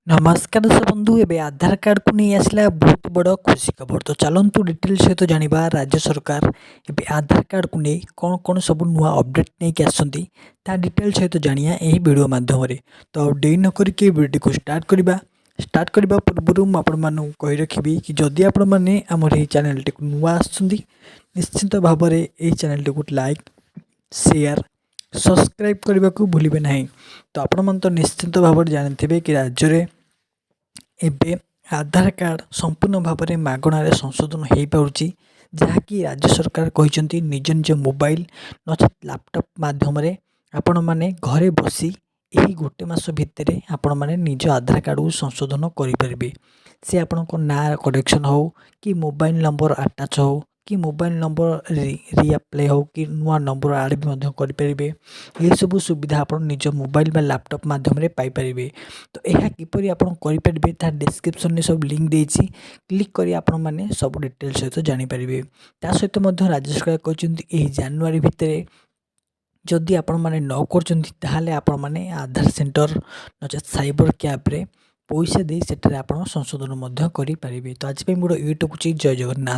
नमस्कार दर्शक बंधु एबे आधार कार्ड को नहीं आसला बहुत बड़ खुशी खबर। तो चलतु डिटेल सहित जानिबा राज्य सरकार एबे आधार कार्ड को नहीं कौन कौन सब नुआ अपडेट नहीं कि आसंती ता डिटेल सहित जानिया एही वीडियो माध्यम रे। तो देरी न करके वीडियो को स्टार्ट करबा पूर्व मु आपण मानु कहि रखिबी कि जदि आपण माने हमर एही चैनल टी को नुआ आसंती निश्चित भाव में एही चैनल टी को लाइक शेयर सब्सक्राइब करने को भूलिबे नहीं। तो आपण मन तो निश्चित भाव में जानते कि राज्य रे एबे आधार कार्ड संपूर्ण भाव में मागणार संशोधन हो पार्टी जहाँकि राज्य सरकार कहते निज निज मोबाइल नचेत लैपटॉप माध्यम आपण मैंने घरे बसी यही गोटे मास भितर आपण मैंने निज आधार कार्ड को संशोधन करेंगे। से आपण ना करेक्शन हो कि मोबाइल नंबर अटैच हो कि मोबाइल नंबर रिअप्लाई हो कि नुआ नंबर आड भी करेंगे। ये सब सुविधा आप निज मोबाइल बा लैपटॉप माध्यम पाइपर। तो यह किपरि आप करेंगे ता डिस्क्रिप्शन में सब लिंक देती क्लिक कर आपण मैंने सब डिटेल सहित जानीपर। ता सहित राज्य सरकार कहते जानुरी भितर जदि आपण मैंने न कर आपण मैंने आधार सेंटर नचेत साइबर कैब रे पैसा दे सेठारे आपण संशोधन करेंगे। तो आज मोर यूट्यूब जय जगन्नाथ।